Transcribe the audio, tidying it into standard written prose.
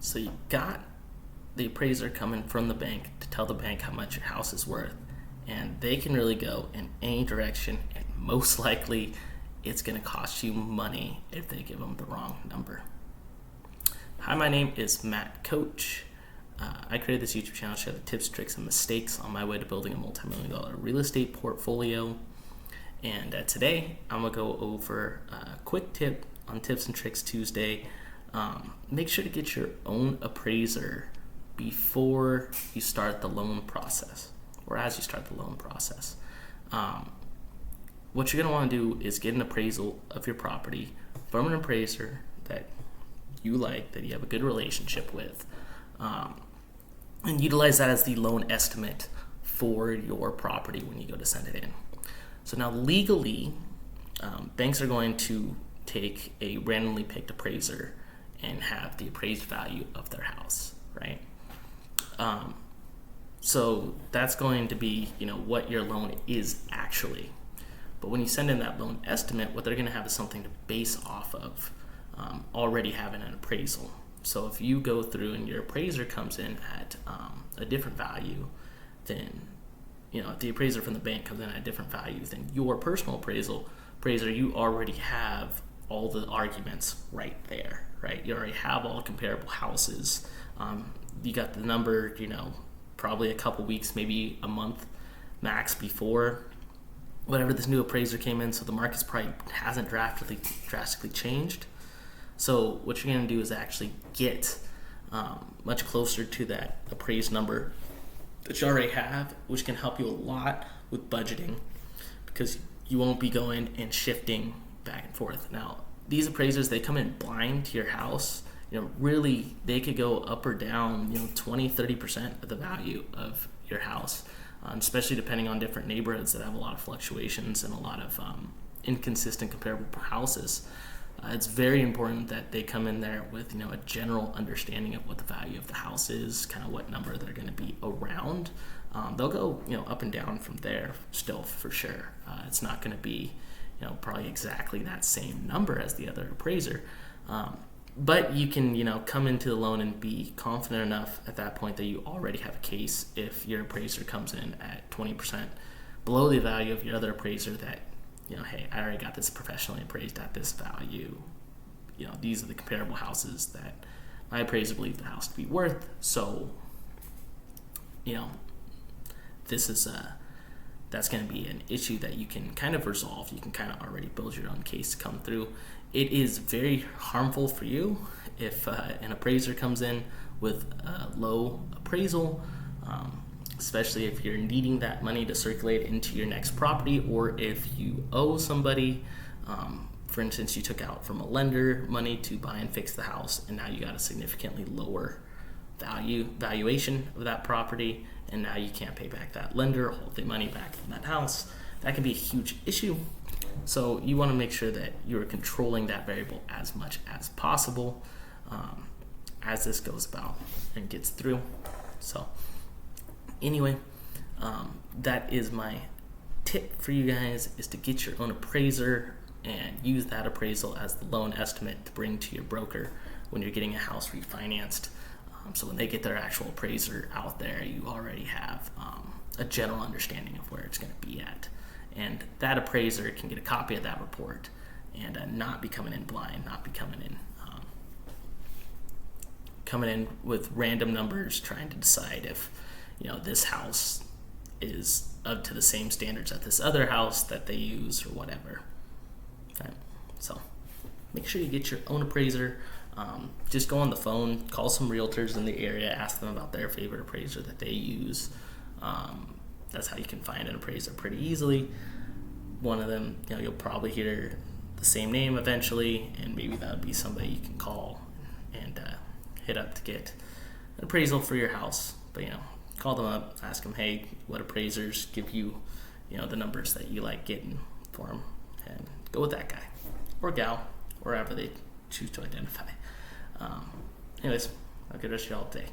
So you got the appraiser coming from the bank to tell the bank how much your house is worth, and they can really go in any direction, and most likely it's going to cost you money if they give them the wrong number. Hi, my name is Matt Coach. I created this YouTube channel to share the tips, tricks, and mistakes on my way to building a multi-million-dollar real estate portfolio. And today I'm going to go over a quick tip on Tips and Tricks Tuesday. Make sure to get your own appraiser before you start the loan process, or as you start the loan process. What you're going to want to do is get an appraisal of your property from an appraiser that you like, that you have a good relationship with, and utilize that as the loan estimate for your property when you go to send it in. So now legally, banks are going to take a randomly picked appraiser and have the appraised value of their house, right? So that's going to be, what your loan is actually. But when you send in that loan estimate, what they're going to have is something to base off of, already having an appraisal. So if you go through and your appraiser comes in at a different value than, if the appraiser from the bank comes in at a different value than your personal appraiser, you already have all the arguments right there, right? You already have all the comparable houses. You got the number, probably a couple weeks, maybe a month max before whatever this new appraiser came in. So the market's probably hasn't drastically changed. So what you're going to do is actually get much closer to that appraised number that you already have, which can help you a lot with budgeting, because you won't be going and shifting back and forth. Now, these appraisers, they come in blind to your house. Really, they could go up or down, 20, 30% of the value of your house, especially depending on different neighborhoods that have a lot of fluctuations and a lot of inconsistent comparable houses. It's very important that they come in there with, a general understanding of what the value of the house is, kind of what number they're going to be around. They'll go, up and down from there still for sure. It's not going to be, probably exactly that same number as the other appraiser. But you can, come into the loan and be confident enough at that point that you already have a case if your appraiser comes in at 20% below the value of your other appraiser that, hey, I already got this professionally appraised at this value. These are the comparable houses that my appraiser believes the house to be worth. So, this is that's going to be an issue that you can kind of resolve. You can kind of already build your own case to come through. It is very harmful for you if an appraiser comes in with a low appraisal, especially if you're needing that money to circulate into your next property, or if you owe somebody. For instance, you took out from a lender money to buy and fix the house, and now you got a significantly lower valuation of that property, and now you can't pay back that lender, hold the money back from that house. That can be a huge issue. So you want to make sure that you're controlling that variable as much as possible as this goes about and gets through. So anyway, that is my tip for you guys, is to get your own appraiser and use that appraisal as the loan estimate to bring to your broker when you're getting a house refinanced. So when they get their actual appraiser out there, you already have a general understanding of where it's going to be at. And that appraiser can get a copy of that report and not be coming in blind, not be coming in with random numbers trying to decide if this house is up to the same standards at this other house that they use or whatever. Okay. So make sure you get your own appraiser. Just go on the phone, call some realtors in the area, ask them about their favorite appraiser that they use. That's how you can find an appraiser pretty easily. One of them, you'll probably hear the same name eventually, and maybe that would be somebody you can call and hit up to get an appraisal for your house. But call them up, ask them, hey, what appraisers give you, the numbers that you like getting for them, and go with that guy or gal, wherever they choose to identify. Anyways, have a good rest of your day.